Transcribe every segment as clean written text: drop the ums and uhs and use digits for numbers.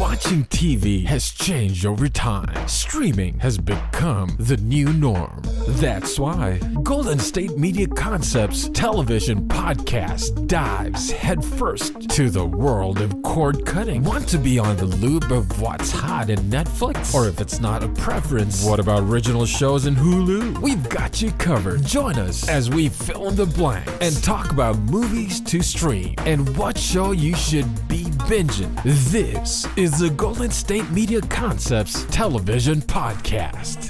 Watching TV has changed over time. Streaming has become the new norm. That's why Golden State Media Concepts television podcast dives headfirst to the world of cord cutting. Want to be on the loop of what's hot in Netflix? Or if it's not a preference, what about original shows in Hulu? We've got you covered. Join us as we fill in the blanks and talk about movies to stream and what show you should be binging. This is the Golden State Media Concepts television podcast.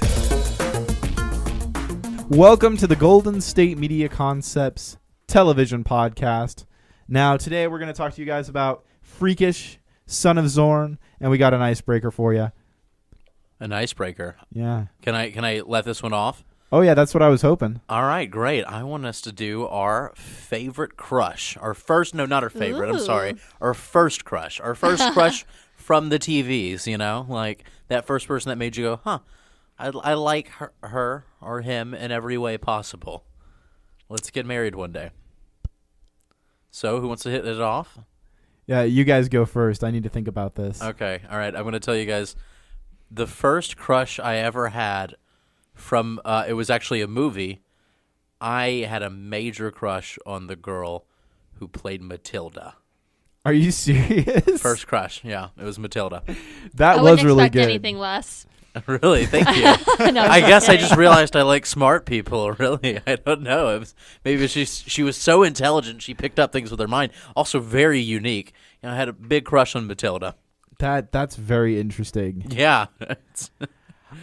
Welcome to the Golden State Media Concepts television podcast. Now, today we're going to talk to you guys about Freakish, Son of Zorn, and we got an icebreaker for you. An icebreaker? Yeah. Can I let this one off? Oh, yeah, that's what I was hoping. All right, great. I want us to do our favorite crush. Our first, no, not our favorite, I'm sorry. Our first crush. Our first crush from the TVs, you know? Like that first person that made you go, huh, I like her or him in every way possible. Let's get married one day. So, who wants to hit it off? Yeah, you guys go first. I need to think about this. Okay, all right. I'm going to tell you guys the first crush I ever had from, it was actually a movie. I had a major crush on the girl who played Matilda. Are you serious? First crush, yeah. It was Matilda. That was really good. I wouldn't expect anything less. Really? Thank you. No, I guess I just realized I like smart people, really. I don't know. Maybe she was so intelligent, she picked up things with her mind. Also very unique. You know, I had a big crush on Matilda. That's very interesting. Yeah.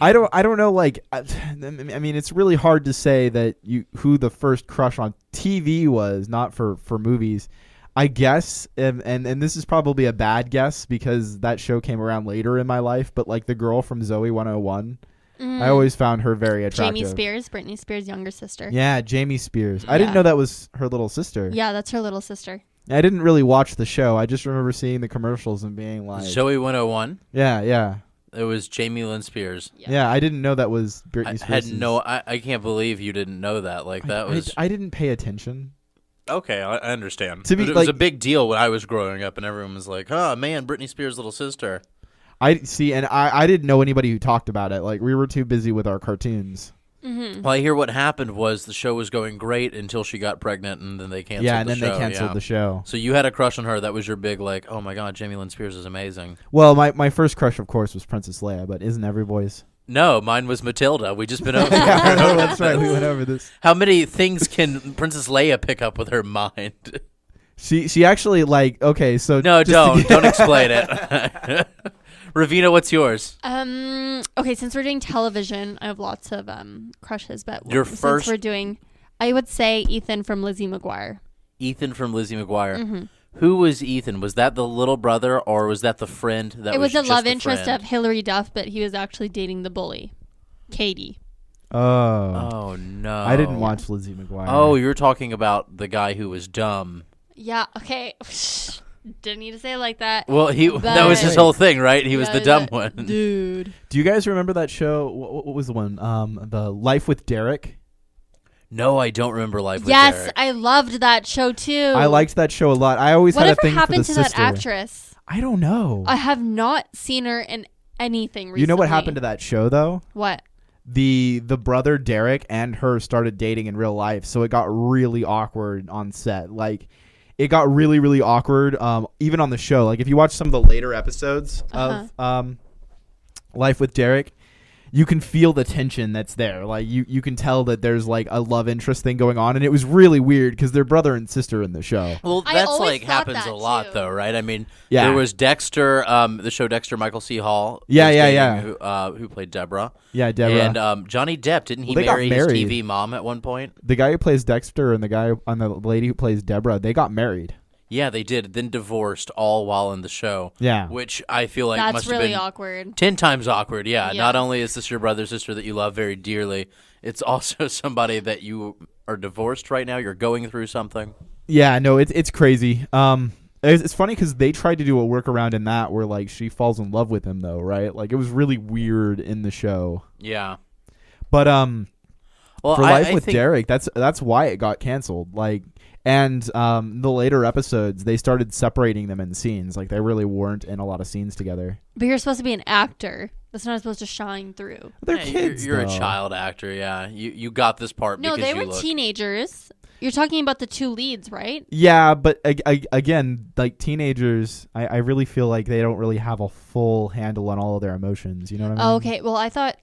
I don't know, like, I mean, it's really hard to say that who the first crush on TV was, not for movies. I guess, and this is probably a bad guess because that show came around later in my life, but like the girl from Zoe 101, I always found her very attractive. Jamie Spears, Britney Spears' younger sister. Yeah, Jamie Spears. I didn't know that was her little sister. Yeah, that's her little sister. I didn't really watch the show. I just remember seeing the commercials and being like... Zoe 101? Yeah. It was Jamie Lynn Spears. Yeah, I didn't know that was Britney Spears. I can't believe you didn't know that. Like that was... I didn't pay attention. Okay, I understand. It was a big deal when I was growing up, and everyone was like, "Oh man, Britney Spears' little sister." I didn't know anybody who talked about it. Like we were too busy with our cartoons. Mm-hmm. Well, I hear what happened was the show was going great until she got pregnant, and then they canceled. Yeah, and then they canceled the show. So you had a crush on her. That was your big like, oh my god, Jamie Lynn Spears is amazing. Well, my first crush, of course, was Princess Leia, but isn't every boy's? No, mine was Matilda. We just been over. Yeah, that's right. We went over this. How many things can Princess Leia pick up with her mind? She actually like okay. So no, don't explain it. Ravina, what's yours? Okay, since we're doing television, I have lots of crushes, but since we're doing, I would say Ethan from Lizzie McGuire. Ethan from Lizzie McGuire. Mm-hmm. Who was Ethan? Was that the little brother, or was that the friend? It was a love interest of Hilary Duff, but he was actually dating the bully, Katie. Oh no! I didn't watch Lizzie McGuire. Oh, you're talking about the guy who was dumb. Yeah. Okay. Didn't need to say it like that. Well, that was his whole thing, right? He was the dumb one. Dude. Do you guys remember that show? What was the one? The Life with Derek. No, I don't remember Life with Derek. Yes, I loved that show too. I liked that show a lot. I always had a thing for the sister. Whatever happened to that actress? I don't know. I have not seen her in anything recently. You know what happened to that show though? What? The brother Derek and her started dating in real life, so it got really awkward on set. Like, it got really, really awkward, even on the show. Like, if you watch some of the later episodes of Life with Derek, you can feel the tension that's there. Like, you can tell that there's, like, a love interest thing going on, and it was really weird because they're brother and sister in the show. Well, that's, like, happens a lot, though, right? I mean, there was Dexter, the show Dexter, Michael C. Hall. Who played Deborah. Yeah, Deborah. And Johnny Depp, didn't he marry his TV mom at one point? The guy who plays Dexter and the lady who plays Deborah, they got married. Yeah, they did. Then divorced all while in the show. Yeah. Which I feel like that's must really have been awkward. 10 times awkward, yeah. Not only is this your brother, sister that you love very dearly, it's also somebody that you are divorced right now. You're going through something. Yeah, no, it's crazy. It's funny because they tried to do a workaround in that where, like, she falls in love with him, though, right? Like, it was really weird in the show. Yeah. But, well, for Life with Derek, that's why it got canceled. Like, And the later episodes, they started separating them in scenes. Like, they really weren't in a lot of scenes together. But you're supposed to be an actor. That's not supposed to shine through. They're Yeah, kids, You're a though. child actor, yeah. You got this part No, because they you were look... teenagers. You're talking about the two leads, right? Yeah, but again, like teenagers, I really feel like they don't really have a full handle on all of their emotions. You know what I mean? Oh, okay. Well, I thought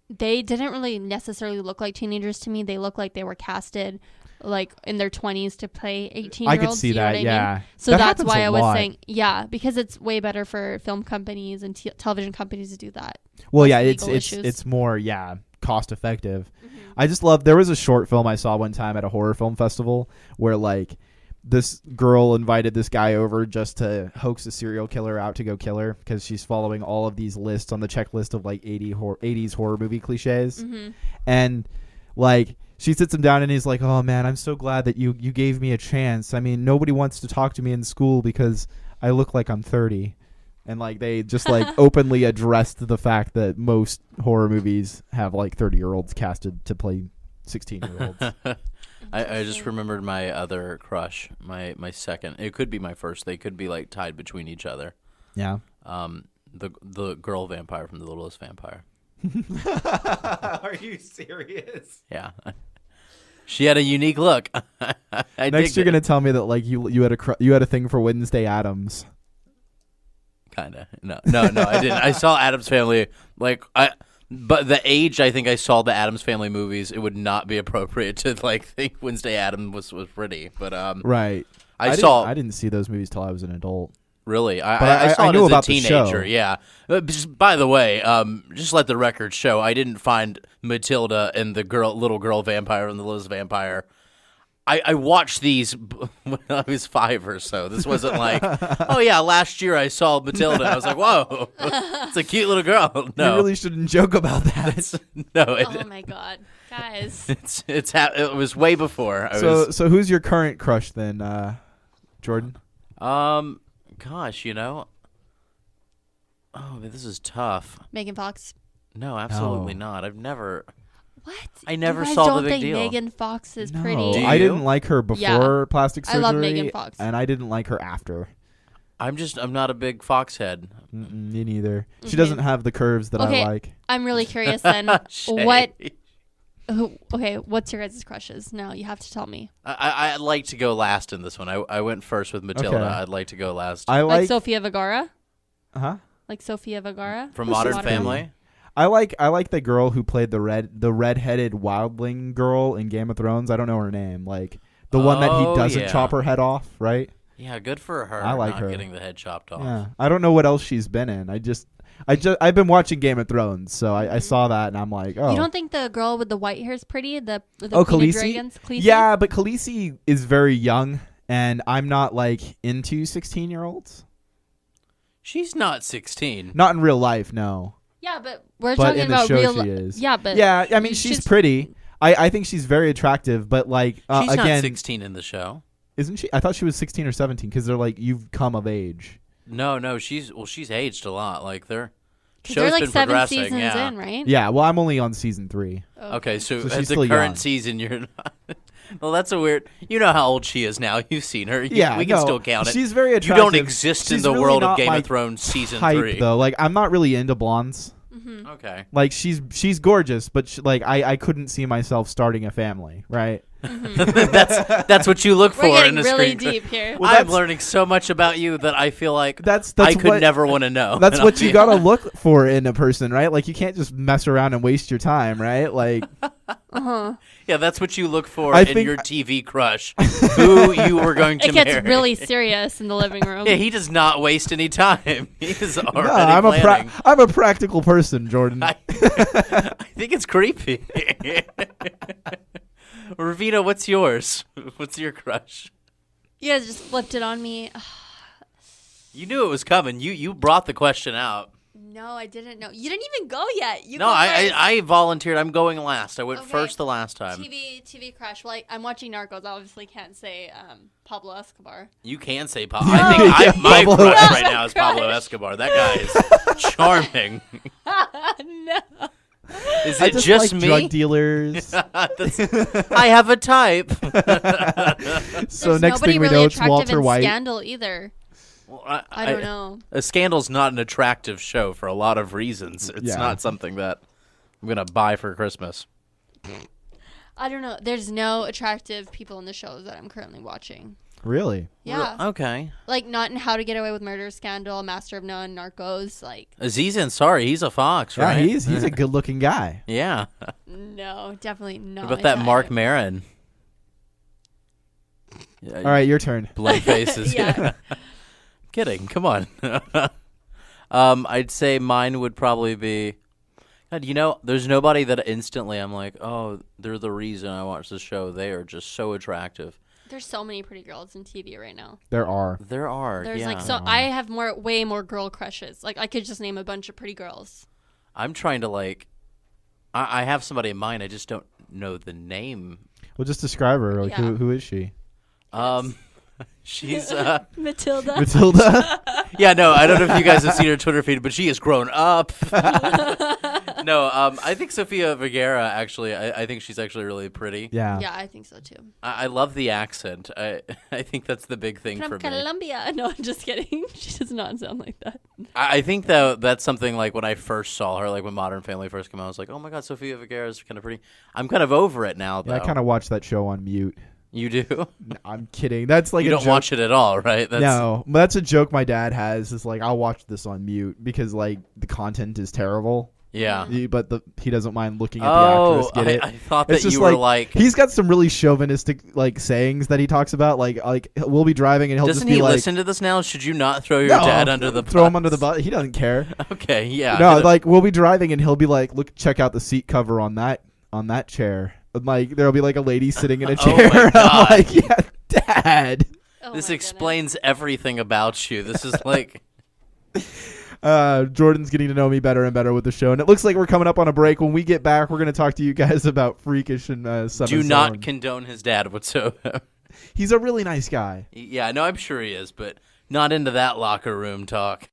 they didn't really necessarily look like teenagers to me. They looked like they were casted like in their 20s to play 18-year-olds. I could see that, yeah. So That that's happens why a I was lot. saying, yeah, because it's way better for film companies and television companies to do that. Well, Less yeah, legal it's issues. more cost effective. I just love. There was a short film I saw one time at a horror film festival where like this girl invited this guy over just to hoax a serial killer out to go kill her because she's following all of these lists on the checklist of like 80s horror movie cliches, and like she sits him down and he's like, "Oh man, I'm so glad that you gave me a chance. I mean, nobody wants to talk to me in school because I look like I'm 30." And like they just like openly addressed the fact that most horror movies have like 30-year-olds casted to play 16-year-olds. I just remembered my other crush, my second. It could be my first. They could be like tied between each other. Yeah. The girl vampire from The Littlest Vampire. Are you serious? Yeah. She had a unique look. Next, you're gonna tell me that like you had a thing for Wednesday Addams. Kinda. No, I didn't. I saw Addams Family but the age I think I saw the Addams Family movies, it would not be appropriate to like think Wednesday Addams was pretty. But Right. I didn't see those movies till I was an adult. Really, But I saw I it knew as about a the teenager. show. Yeah. Just, by the way, just let the record show, I didn't find Matilda and the little girl vampire and the Littlest Vampire. I watched these when I was 5 or so. This wasn't like, oh yeah, last year I saw Matilda. I was like, whoa, it's a cute little girl. No, You really shouldn't joke about that. Oh my god, guys! It was way before. So who's your current crush then, Jordan? Gosh, oh, this is tough. Megan Fox. No, absolutely No. not. I've never. What? I never you guys saw don't the big think deal. Megan Fox is No, pretty? Do I you? didn't like her before plastic surgery. I love Megan Fox. And I didn't like her after. I'm not a big Fox head. Me neither. She Okay. doesn't have the curves that Okay. I like. I'm really curious then. Shay. What's your guys' crushes? No, you have to tell me. I'd like to go last in this one. I went first with Matilda. Okay. I'd like to go last. I Like like. Sofia Vergara? Huh? Like Sofia Vergara? From Well, she's Modern pretty. Family. I like the girl who played the redheaded wildling girl in Game of Thrones. I don't know her name. Like the one that Oh, he doesn't yeah. chop her head off, right? Yeah, good for her. I like not her. getting the head chopped off. Yeah. I don't know what else she's been in. I've been watching Game of Thrones, so I saw that and I'm like, oh. You don't think the girl with the white hair is pretty? The Oh, Queen of Khaleesi? Dragons? Khaleesi? Yeah, but Khaleesi is very young, and I'm not like into 16-year-olds. She's not 16. Not in real life, no. Yeah, but we're But talking in the about show real. she is. Yeah, but Yeah, I mean she's pretty. I think she's very attractive, but like She's again, not 16 in the show. isn't she? I thought she was 16 or 17 because they're like you've come of age. No, she's aged a lot. Like they're show's like been 7 progressing. seasons Yeah. in, right? Yeah, well, I'm only on season 3. Okay, so, So at she's the still current young. season, you're not. Well, that's a weird. You know how old she is now. You've seen her. Yeah, we can no, still count it. She's very You attractive. don't exist in She's the really world of not Game my of Thrones season type, 3. though. Like I'm not really into blondes. Okay. Like she's gorgeous, but like I couldn't see myself starting a family, right? That's what you look We're for getting in a really screen. deep here. Well, I'm that's- learning so much about you that I feel like That's I could what, never want to know. That's And what I'll you be- gotta look for in a person, right? Like you can't just mess around and waste your time, right? Like Yeah, that's what you look for I in think- your TV crush, who you were going to It gets marry. really serious in the living room. Yeah, he does not waste any time. He is already no, planning. I'm a practical person, Jordan. I think it's creepy. Ravina, what's yours? What's your crush? You guys just flipped it on me. You knew it was coming. You brought the question out. No, I didn't know. You didn't even go yet. You No, go I first. I volunteered. I'm going last. I went Okay. first the last time. TV crush. Well, I'm watching Narcos. I obviously can't say Pablo Escobar. You can say Pablo. I think my Pablo crush Escobar. right now is Pablo Escobar. That guy is charming. No. Is I it just like me? drug dealers. I have a type. So There's next nobody thing we really know, it's attractive Walter in White. Scandal either. Well, I don't know. A Scandal's not an attractive show for a lot of reasons. It's Yeah. not something that I'm gonna buy for Christmas. I don't know. There's no attractive people in the shows that I'm currently watching. Really? Yeah. Okay. Like, not in How to Get Away with Murder, Scandal, Master of None, Narcos. Like, Aziz Ansari, he's a fox, Yeah, right? he's a good-looking guy. Yeah. no, definitely not. What about that my Mark type. Maron? Yeah, All right, your turn. blood faces. Yeah. Kidding. Come on. I'd say mine would probably be. God, there's nobody that instantly I'm like, oh, they're the reason I watch this show. They are just so attractive. There's so many pretty girls in TV right now. There are. There are. There's yeah. like so I have way more girl crushes. Like I could just name a bunch of pretty girls. I'm trying to I have somebody in mind. I just don't know the name. Well, just describe her. Like, Yeah. who is she? She's Matilda. Matilda? yeah, no, I don't know if you guys have seen her Twitter feed, but she has grown up. No, I think Sofia Vergara actually. I think she's actually really pretty. Yeah. Yeah, I think so too. I love the accent. I think that's the big thing From for me. Colombia. No, I'm just kidding. She does not sound like that. I think though that's something like when I first saw her, like when Modern Family first came out, I was like, oh my god, Sofia Vergara is kind of pretty. I'm kind of over it now, though. Yeah, I kind of watched that show on mute. You do? No, I'm kidding. That's like You a don't joke. watch it at all, right? No, that's a joke my dad has. Is like, I'll watch this on mute because like the content is terrible. Yeah. But he doesn't mind looking at the Oh, actress. Get it? I thought It's that just you were like. he's got some really chauvinistic like sayings that he talks about. Like we'll be driving and he'll Doesn't just be he like, listen to this now? Should you not throw your no, dad under the bus? throw him under the bus. He doesn't care. Okay, yeah. No, like we'll be driving and he'll be like, look, check out the seat cover on that chair. And, like there'll be like a lady sitting in a Oh chair. my I'm God. like, yeah, Dad. Oh this my explains everything about you. This is like. Jordan's getting to know me better and better with the show, and it looks like we're coming up on a break. When we get back, we're going to talk to you guys about Freakish and Son Do of not Zorn. condone his dad whatsoever. He's a really nice guy. Yeah, no, I'm sure he is, but not into that locker room talk.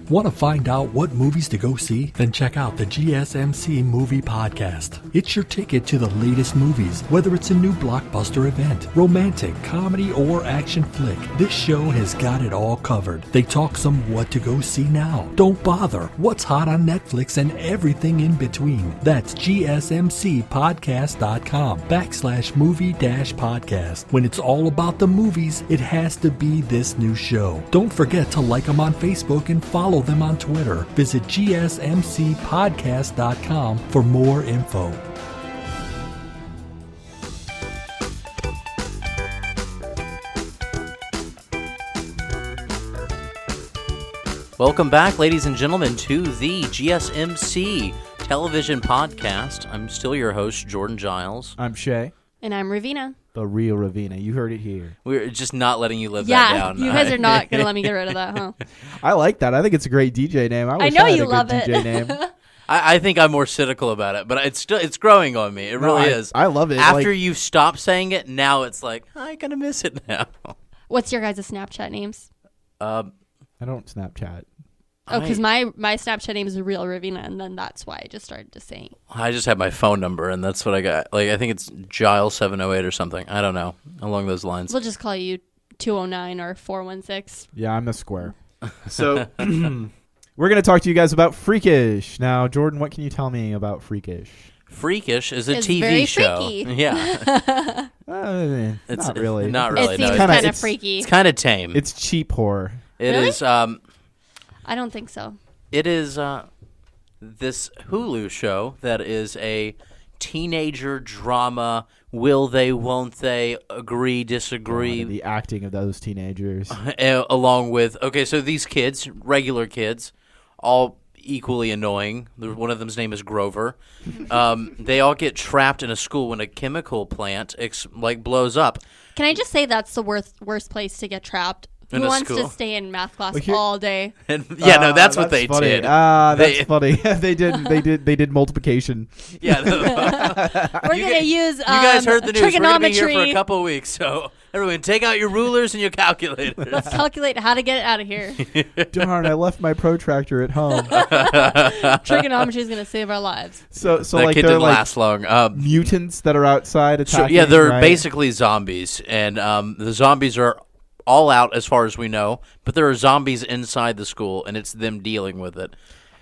Want to find out what movies to go see? Then check out the GSMC Movie Podcast. It's your ticket to the latest movies, whether it's a new blockbuster event, romantic, comedy, or action flick. This show has got it all covered. They talk some what to go see now. Don't bother. What's hot on Netflix and everything in between. That's gsmcpodcast.com/movie-podcast. When it's all about the movies, it has to be this new show. Don't forget to like them on Facebook and follow them on Twitter. Visit gsmcpodcast.com for more info. Welcome back, ladies and gentlemen, to the GSMC television podcast. I'm still your host, Jordan Giles. I'm Shay, And I'm Ravina. the real Ravina. You heard it here. We're just not letting you live that Yeah, down. you guys are not going to let me get rid of that, huh? I like that. I think it's a great DJ name. I wish know I had you a good love it. DJ name. I think I'm more cynical about it, but it's growing on me. It really is. I love it. After Like, you stop saying it, now it's like, I'm going to miss it now. What's your guys' Snapchat names? I don't Snapchat. Oh, because my Snapchat name is Real Ravina, and then that's why I just started to saying. I just have my phone number, and that's what I got. Like, I think it's Giles708 or something. I don't know. Along those lines. We'll just call you 209 or 416. Yeah, I'm a square. So we're going to talk to you guys about Freakish. Now, Jordan, what can you tell me about Freakish? Freakish is a It's TV very show. freaky. Yeah. It's not really. Not really. It no, seems it's- kind of it's- freaky. It's kind of tame. It's cheap horror. It Really? is. I don't think so. It is this Hulu show that is a teenager drama. Will they, won't they, agree, disagree, The acting of those teenagers. along with, okay, so these kids, regular kids, all equally annoying. One of them's name is Grover. They all get trapped in a school when a chemical plant blows up. Can I just say that's the worst place to get trapped? In Who a wants school. to stay in math class Well, here- all day? And no, that's what they funny. did. That's They- funny. They did multiplication. Yeah. We're You gonna use You guys heard the news. We're gonna be here for a trigonometry. couple of weeks, so Everyone, take out your rulers and your calculators. Let's calculate how to get it out of here. Darn, I left my protractor at home. Trigonometry is going to save our lives. So that like kid they're didn't like last long. mutants that are outside Sure, attacking. yeah, they're right? basically zombies, and the zombies are all out as far as we know, but there are zombies inside the school, and it's them dealing with it.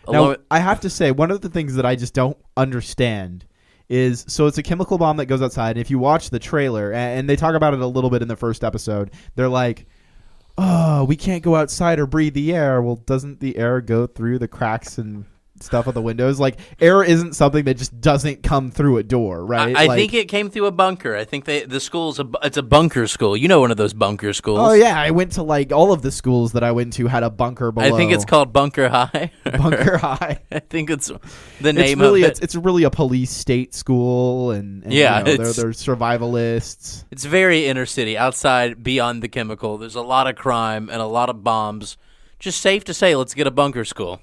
Now, I have to say, one of the things that I just don't understand is, so it's a chemical bomb that goes outside. And if you watch the trailer, and they talk about it a little bit in the first episode, they're like, oh, we can't go outside or breathe the air. Well, doesn't the air go through the cracks and stuff of the windows? Like, air isn't something that just doesn't come through a door, right? I think it came through a bunker. I think the school's it's a bunker school. You know, one of those bunker schools. Oh, yeah. I went to, like, all of the schools that I went to had a bunker below. I think it's called Bunker High. Bunker High. I think it's the name really, of it. It's really a police state school, and Yeah, you know, they're survivalists. It's very inner city, outside, beyond the chemical. There's a lot of crime and a lot of bombs. Just safe to say, let's get a bunker school.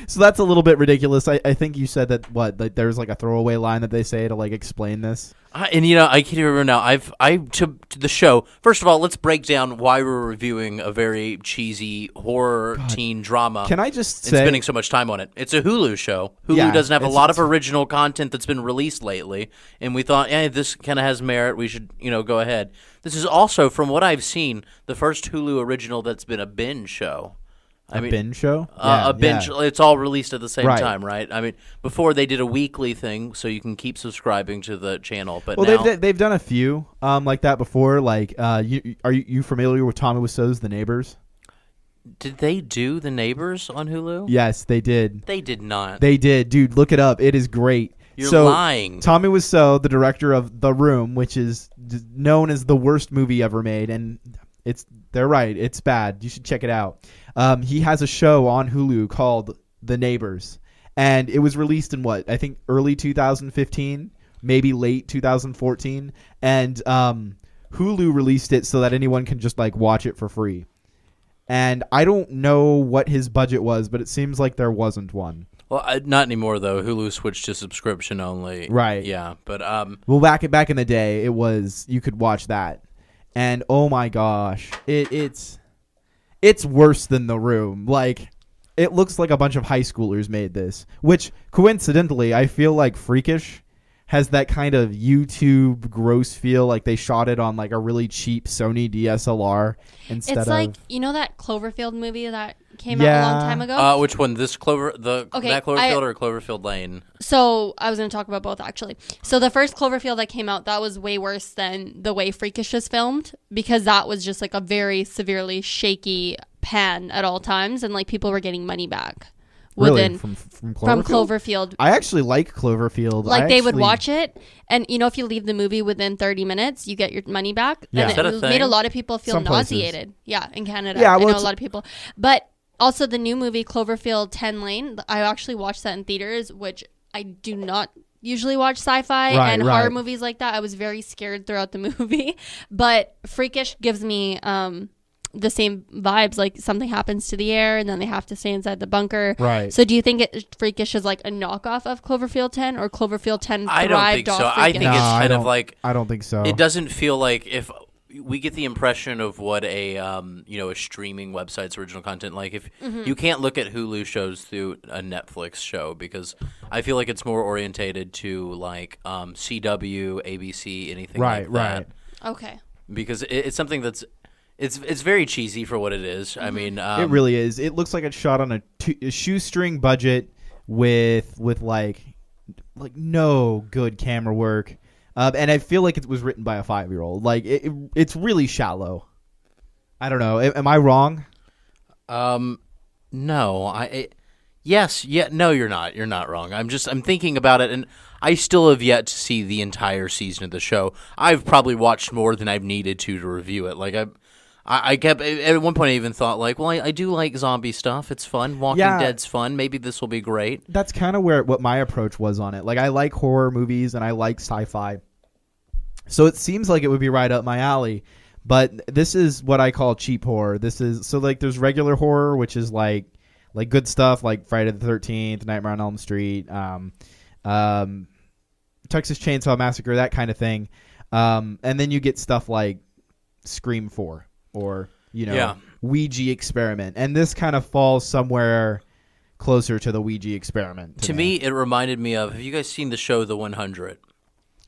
So that's a little bit ridiculous. I think you said that like there's like a throwaway line that they say to like explain this. And you know, I can't remember now. To the show. First of all, let's break down why we're reviewing a very cheesy horror teen drama. Can I just and say, spending so much time on it? It's a Hulu show. Hulu Yeah, doesn't have a it's- lot of original content that's been released lately, and we thought, this kind of has merit. We should, go ahead. This is also, from what I've seen, the first Hulu original that's been a binge show. binge show? A binge. Yeah. It's all released at the same Right. time, right? I mean, before they did a weekly thing, so you can keep subscribing to the channel. But Well, now, they've done a few like that before. Like, are you familiar with Tommy Wiseau's The Neighbors? did they do The Neighbors on Hulu? Yes, they did. They did not. They did, dude. Look it up. It is great. You're lying. Tommy Wiseau, the director of The Room, which is known as the worst movie ever made, and they're right. It's bad. You should check it out. He has a show on Hulu called The Neighbors, and it was released in I think early 2015, maybe late 2014, and Hulu released it so that anyone can just like watch it for free. And I don't know what his budget was, but it seems like there wasn't one. Well, not anymore though. Hulu switched to subscription only. Right. Yeah, but Well, back in the day, it was you could watch that, and oh my gosh, it's worse than The Room. Like, it looks like a bunch of high schoolers made this. Which coincidentally, I feel like Freakish has that kind of YouTube gross feel. Like they shot it on like a really cheap Sony DSLR instead It's of like, that Cloverfield movie that came out a long time ago? which one? That Cloverfield or Cloverfield Lane? So I was going to talk about both, actually. So the first Cloverfield that came out, that was way worse than the way Freakish is filmed, because that was just like a very severely shaky pan at all times, and like people were getting money back. really from Cloverfield? From Cloverfield. I actually like Cloverfield. Like they would watch it, and if you leave the movie within 30 minutes, you get your money back. Yeah. And Is that a it thing? made a lot of people feel Some places. nauseated. Yeah, in Canada. Yeah, I well, know a it's- lot of people. But also the new movie Cloverfield 10 Lane, I actually watched that in theaters, which I do not usually watch sci-fi and horror right. movies like that. I was very scared throughout the movie. But Freakish gives me the same vibes, like something happens to the air and then they have to stay inside the bunker. Right. So do you think Freakish is like a knockoff of Cloverfield 10, or Cloverfield 10 I don't think thrived so. off I Freakish? think it's kind of like I don't think so. it doesn't feel like if we get the impression of what a a streaming website's original content like. If you can't look at Hulu shows through a Netflix show, because I feel like it's more orientated to like CW, ABC, anything like that. Right. Okay. Because it's something that's it's very cheesy for what it is. I mean, It really is. It looks like it's shot on a shoestring budget with like no good camera work, and I feel like it was written by a 5-year-old. Like it's really shallow. I don't know. Am I wrong? No, yes, yeah, no, you're not. You're not wrong. I'm thinking about it, and I still have yet to see the entire season of the show. I've probably watched more than I've needed to review it. Like I kept at one point I even thought like, well, I do like zombie stuff. It's fun. Walking Dead's fun. Maybe this will be great. That's kind of what my approach was on it. Like I like horror movies and I like sci-fi, so it seems like it would be right up my alley. But this is what I call cheap horror. This is so like there's regular horror, which is like good stuff like Friday the 13th, Nightmare on Elm Street, Texas Chainsaw Massacre, that kind of thing. And then you get stuff like Scream 4 or, Yeah. Ouija experiment. And this kind of falls somewhere closer to the Ouija experiment. To me, it reminded me of, have you guys seen the show The 100?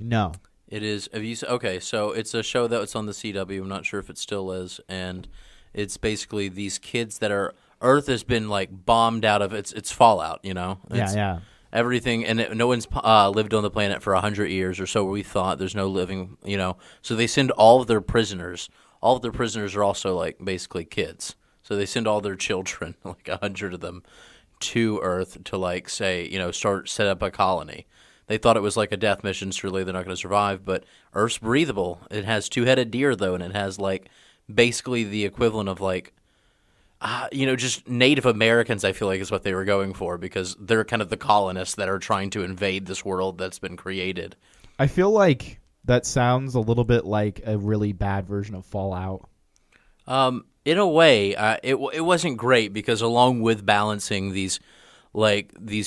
No. It is, okay, so it's a show that's on the CW. I'm not sure if it still is. And it's basically these kids that are, Earth has been like bombed out of its fallout, It's, Yeah. everything, and no one's lived on the planet for 100 years or so. We thought there's no living, So they send all of their prisoners. All of their prisoners are also like basically kids. So they send all their children, like 100 of them, to Earth to like say, set up a colony. They thought it was like a death mission, surely they're not going to survive. But Earth's breathable. It has two-headed deer though, and it has like basically the equivalent of like. Just Native Americans, I feel like, is what they were going for because they're kind of the colonists that are trying to invade this world that's been created. I feel like that sounds a little bit like a really bad version of Fallout. In a way, it wasn't great because along with balancing these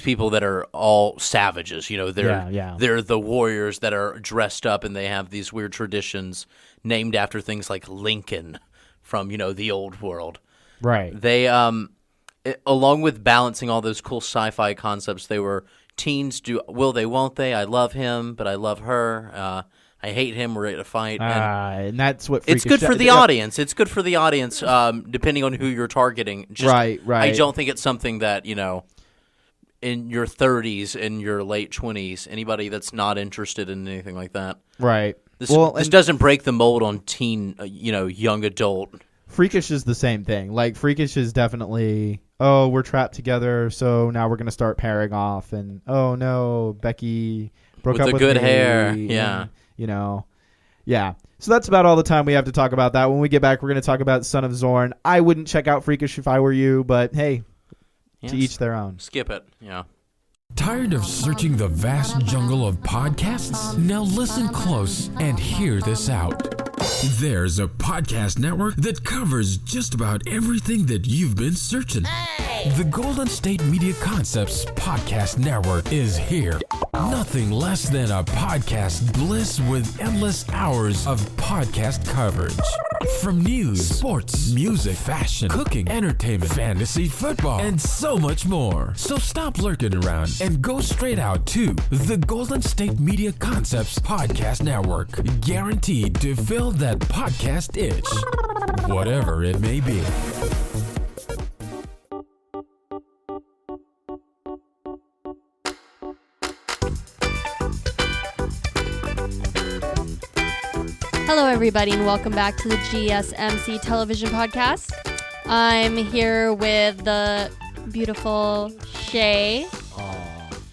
people that are all savages, they're the warriors that are dressed up and they have these weird traditions named after things like Lincoln from, the old world. Right. They, along with balancing all those cool sci-fi concepts, they were teens do, will they, won't they? I love him, but I love her. I hate him. We're ready to fight. And that's what it's good for the audience. It's good for the audience, depending on who you're targeting. Just, right. I don't think it's something that, in your 30s, in your late 20s, anybody that's not interested in anything like that. Right. This doesn't break the mold on teen, young adult. Freakish is the same thing. Like, Freakish is definitely, oh, we're trapped together, so now we're going to start pairing off. And, oh, no, Becky broke up with the good me, hair. Yeah. And, yeah. So that's about all the time we have to talk about that. When we get back, we're going to talk about Son of Zorn. I wouldn't check out Freakish if I were you, but hey, to each their own. Skip it. Yeah. Tired of searching the vast jungle of podcasts? Now listen close and hear this out. There's a podcast network that covers just about everything that you've been searching. The Golden State Media Concepts Podcast Network is here. Nothing less than a podcast bliss with endless hours of podcast coverage. From news, sports, music, fashion, cooking, entertainment, fantasy, football, and so much more. So stop lurking around and go straight out to the Golden State Media Concepts Podcast Network. Guaranteed to fill that podcast itch, whatever it may be. Hello, everybody, and welcome back to the GSMC television podcast. I'm here with the beautiful Shay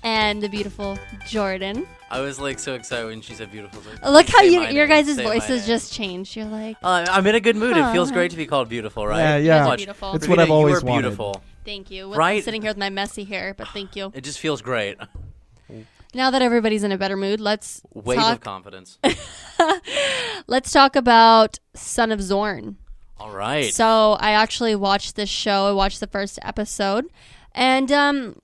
and the beautiful Jordan. I was like so excited when she said beautiful. Look how your guys' voices just changed. You're like, I'm in a good mood. It feels great to be called beautiful, right? Yeah. You guys are beautiful. It's what I've always you are wanted. Beautiful. Thank you. Right? Sitting here with my messy hair, but thank you. It just feels great. Now that everybody's in a better mood, let's Wave of confidence. let's talk about Son of Zorn. All right. So I actually watched this show. I watched the first episode. And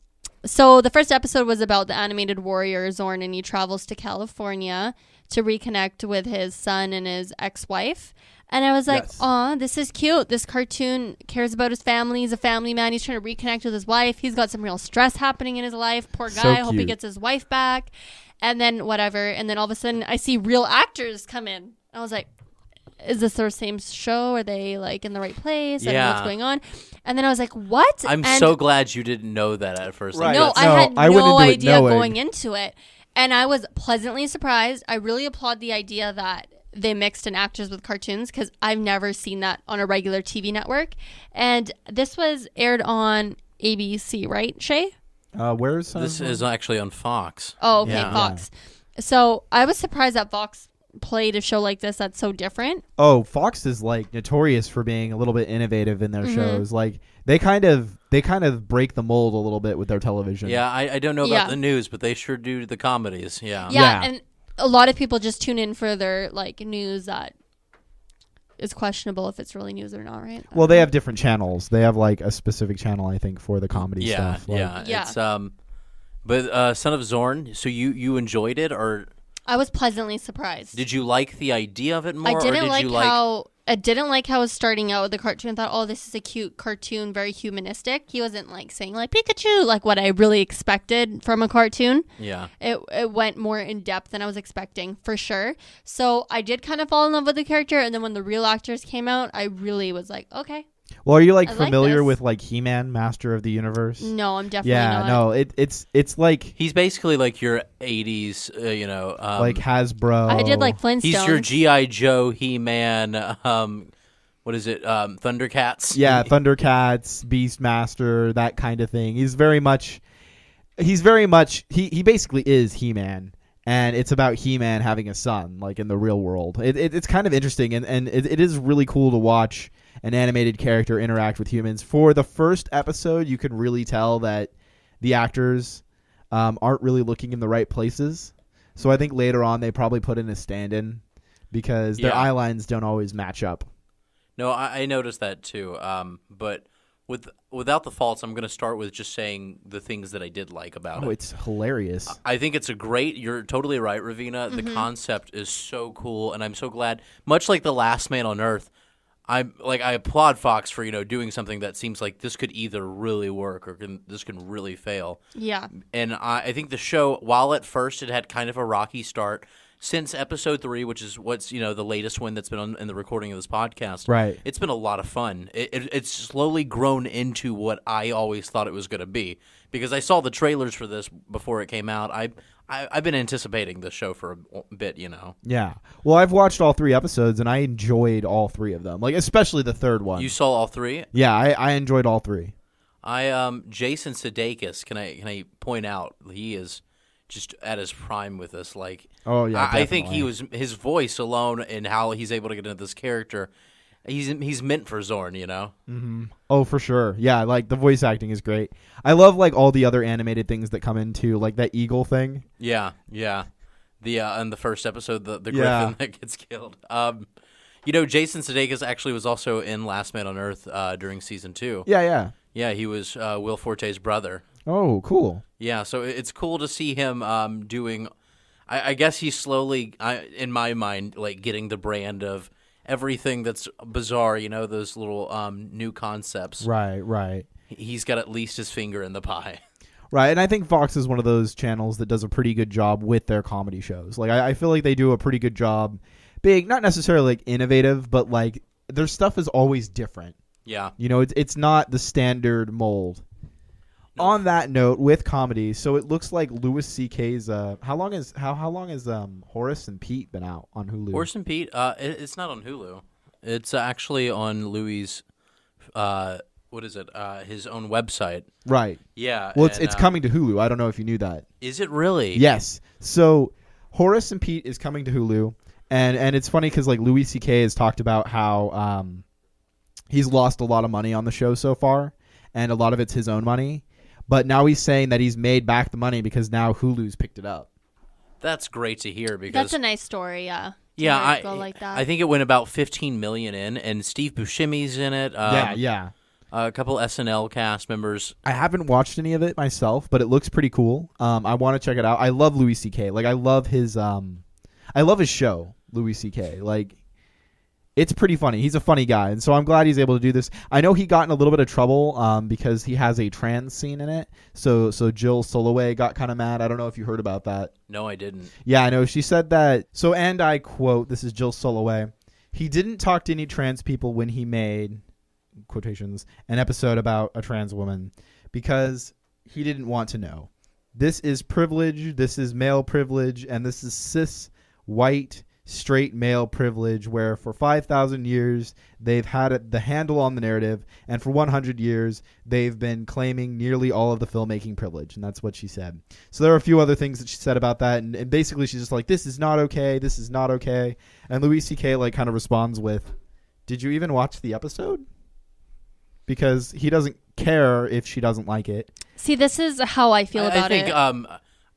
so the first episode was about the animated warrior Zorn, and he travels to California to reconnect with his son and his ex-wife. And I was like, aw, this is cute. This cartoon cares about his family. He's a family man. He's trying to reconnect with his wife. He's got some real stress happening in his life. Poor guy. I hope he gets his wife back. And then whatever. And then all of a sudden I see real actors come in. I was like, is this their same show? Are they like in the right place? I don't know what's going on. And then I was like, what? I'm so glad you didn't know that at first. Right. No, I had no idea going into it. And I was pleasantly surprised. I really applaud the idea that they mixed in actors with cartoons because I've never seen that on a regular TV network. And this was aired on ABC, right, Shay? Where is this? Is actually on Fox. Oh, okay, Fox. Yeah. So I was surprised that Fox played a show like this that's so different. Oh, Fox is like notorious for being a little bit innovative in their shows. Like they kind of break the mold a little bit with their television. Yeah, I don't know about the news, but they sure do the comedies. Yeah. Yeah, and a lot of people just tune in for their like news that is questionable if it's really news or not, right? Well, they have different channels. They have like a specific channel, I think, for the comedy stuff. Like, yeah. It's but Son of Zorn. So you enjoyed it, or I was pleasantly surprised. Did you like the idea of it more? I didn't or did like you how I didn't like how it was starting out with the cartoon. I thought, oh, this is a cute cartoon, very humanistic. He wasn't like saying like Pikachu, like what I really expected from a cartoon. Yeah. It went more in depth than I was expecting, for sure. So I did kind of fall in love with the character, and then when the real actors came out, I really was like, okay. Well, are you I like like familiar this. with like He-Man, Master of the Universe? No, I'm definitely Yeah, not. no, it's like He's basically like your 80s, like Hasbro. I did like Flintstones. he's your G.I. Joe, He-Man, what is it, Thundercats? Yeah, Thundercats, Beastmaster, that kind of thing. He's very much he basically is He-Man. And it's about He-Man having a son, like in the real world. It's kind of interesting, and it is really cool to watch an animated character interact with humans. For the first episode, you could really tell that the actors aren't really looking in the right places. So I think later on they probably put in a stand-in because their eye lines don't always match up. No, I noticed that too. But without the faults, I'm going to start with just saying the things that I did like about it. Oh, it's hilarious. I think it's you're totally right, Ravina. The concept is so cool, and I'm so glad. Much like The Last Man on Earth, I applaud Fox for doing something that seems like this could either really work or this can really fail. Yeah. And I think the show, while at first it had kind of a rocky start, since episode 3, which is what's the latest one that's been in the recording of this podcast, Right. It's been a lot of fun. It's slowly grown into what I always thought it was going to be, because I saw the trailers for this before it came out. I've been anticipating the show for a bit, Yeah. Well, I've watched all 3 episodes, and I enjoyed all 3 of them. Like, especially the third one. You saw all 3? Yeah, I enjoyed all 3. Jason Sudeikis, can I point out, he is just at his prime with this. Like, Oh yeah, I think definitely. his voice alone and how he's able to get into this character, he's meant for Zorn, Mm-hmm. Oh, for sure. Yeah, like the voice acting is great. I love like all the other animated things that come into like that eagle thing. Yeah. The in the first episode, the Yeah. griffin that gets killed. Jason Sudeikis actually was also in Last Man on Earth during season 2. Yeah. Yeah, he was Will Forte's brother. Oh, cool. Yeah, so it's cool to see him doing. I guess he's slowly, in my mind, like getting the brand of everything that's bizarre. Those little new concepts. Right. He's got at least his finger in the pie. Right, and I think Fox is one of those channels that does a pretty good job with their comedy shows. Like, I feel like they do a pretty good job being not necessarily like innovative, but like their stuff is always different. Yeah. It's not the standard mold. No. On that note, with comedy, so it looks like Louis C.K.'s. How long has Horace and Pete been out on Hulu? Horace and Pete. It's not on Hulu. It's actually on Louis'. What is it? His own website. Right. Yeah. Well, it's coming to Hulu. I don't know if you knew that. Is it really? Yes. So Horace and Pete is coming to Hulu, and it's funny because like Louis C.K. has talked about how he's lost a lot of money on the show so far, and a lot of it's his own money. But now he's saying that he's made back the money because now Hulu's picked it up. That's great to hear because That's a nice story, yeah. Yeah, Go like that. I think it went about $15 million in, and Steve Buscemi's in it. Yeah. A couple SNL cast members. I haven't watched any of it myself, but it looks pretty cool. I want to check it out. I love Louis C.K. Like I love his show, Louis C.K. Like it's pretty funny. He's a funny guy, and so I'm glad he's able to do this. I know he got in a little bit of trouble because he has a trans scene in it. So Jill Soloway got kind of mad. I don't know if you heard about that. No, I didn't. Yeah, I know. She said that. So, and I quote, this is Jill Soloway. He didn't talk to any trans people when he made, quotations, an episode about a trans woman because he didn't want to know. This is privilege. This is male privilege. And this is cis, white, straight male privilege where for 5,000 years they've had the handle on the narrative, and for 100 years they've been claiming nearly all of the filmmaking privilege, and that's what she said. So there are a few other things that she said about that, and basically she's just like, this is not okay, this is not okay. And Louis C.K. like kind of responds with, did you even watch the episode? Because he doesn't care if she doesn't like it. See, this is how I feel about it. I think,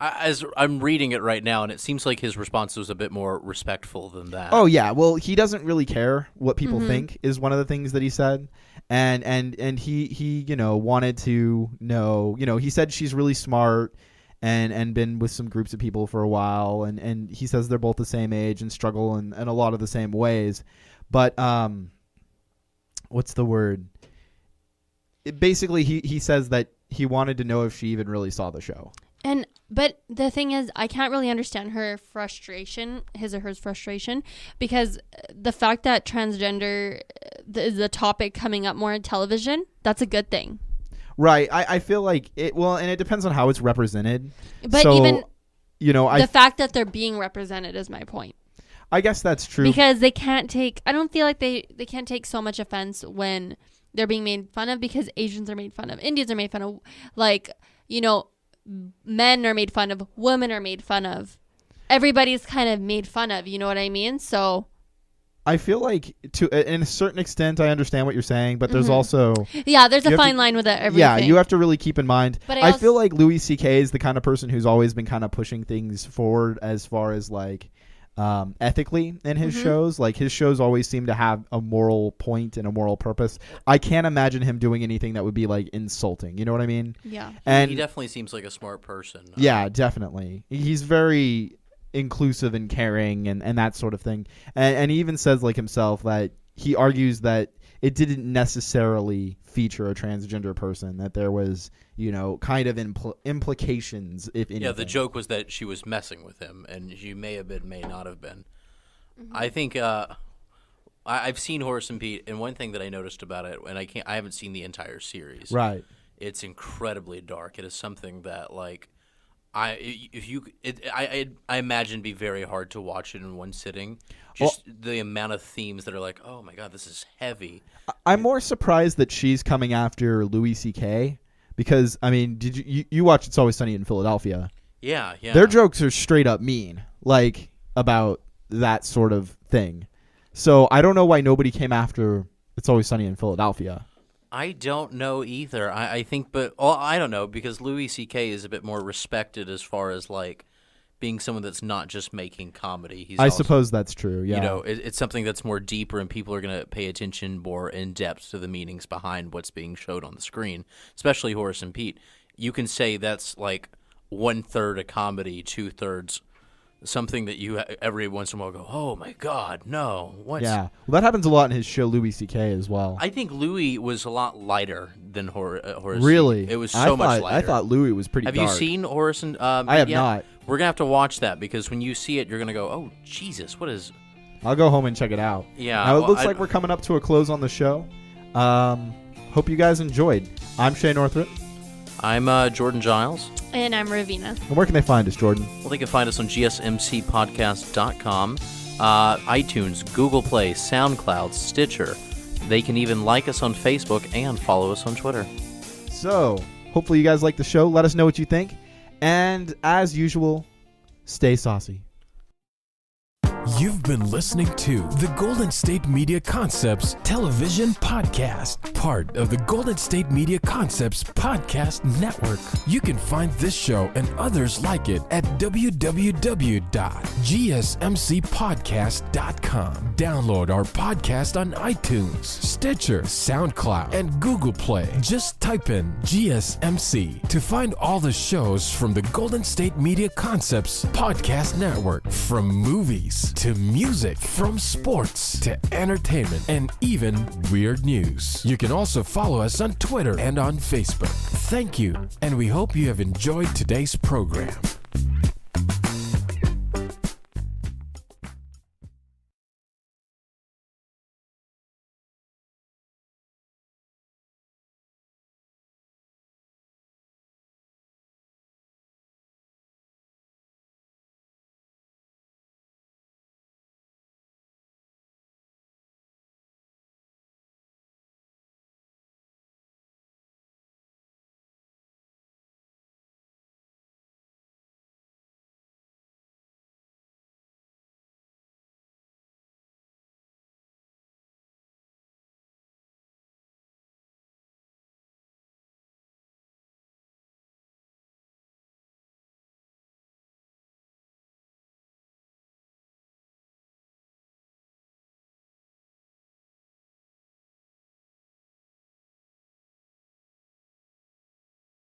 as I'm reading it right now, and it seems like his response was a bit more respectful than that. Oh yeah, well he doesn't really care what people think is one of the things that he said, and he wanted to know. He said she's really smart and been with some groups of people for a while, and he says they're both the same age and struggle in a lot of the same ways. But what's the word? Basically, he says that he wanted to know if she even really saw the show. But the thing is, I can't really understand her frustration, his or her frustration, because the fact that transgender is a topic coming up more in television, that's a good thing. Right. I feel like it. Well, and it depends on how it's represented. But so, even the fact that they're being represented is my point. I guess that's true. Because they can't take. I don't feel like they can't take so much offense when they're being made fun of, because Asians are made fun of, Indians are made fun of, men are made fun of, women are made fun of, everybody's kind of made fun of, you know what I mean? So I feel like in a certain extent I understand what you're saying, but there's also there's a fine line with everything. Yeah, you have to really keep in mind. But I feel like Louis C.K. is the kind of person who's always been kind of pushing things forward as far as like ethically in his shows. Like his shows always seem to have a moral point and a moral purpose. I can't imagine him doing anything that would be like insulting. You know what I mean? Yeah. And he definitely seems like a smart person. Yeah, definitely. He's very inclusive and caring and that sort of thing. And he even says like himself that he argues that it didn't necessarily feature a transgender person, that there was, kind of implications, if anything. Yeah, the joke was that she was messing with him, and she may have been, may not have been. I think I've seen Horace and Pete, and one thing that I noticed about it, and I haven't seen the entire series. Right. It's incredibly dark. It is something that like I imagine it'd be very hard to watch it in one sitting. Just the amount of themes that are like, oh my god, this is heavy. I'm more surprised that she's coming after Louis C.K. because I mean, did you watch It's Always Sunny in Philadelphia? Yeah. Their jokes are straight up mean, like about that sort of thing. So I don't know why nobody came after It's Always Sunny in Philadelphia. I don't know either. I think, but I don't know, because Louis C.K. is a bit more respected as far as like being someone that's not just making comedy. I suppose that's true. Yeah, it's something that's more deeper, and people are going to pay attention more in depth to the meanings behind what's being showed on the screen. Especially Horace and Pete. You can say that's like 1/3 a comedy, 2/3 something that you every once in a while go, oh my god, no. What's... Yeah, well, that happens a lot in his show Louis C.K. as well. I think Louis was a lot lighter than Horace. Really? It was so much lighter. I thought Louis was pretty dark. dark. Have you seen Horace and I have not. We're going to have to watch that, because when you see it, you're going to go, oh, Jesus, what is... I'll go home and check it out. Yeah. Now, it looks like we're coming up to a close on the show. Hope you guys enjoyed. I'm Shay Northrup. I'm Jordan Giles. And I'm Ravina. And where can they find us, Jordan? Well, they can find us on GSMCpodcast.com, iTunes, Google Play, SoundCloud, Stitcher. They can even like us on Facebook and follow us on Twitter. So, hopefully you guys like the show. Let us know what you think. And, as usual, stay saucy. You've been listening to the Golden State Media Concepts Television Podcast, part of the Golden State Media Concepts Podcast Network. You can find this show and others like it at www.gsmcpodcast.com. Download our podcast on iTunes, Stitcher, SoundCloud, and Google Play. Just type in GSMC to find all the shows from the Golden State Media Concepts Podcast Network, from movies to music, from sports to entertainment, and even weird news. You can also follow us on Twitter and on Facebook. Thank you, and we hope you have enjoyed today's program.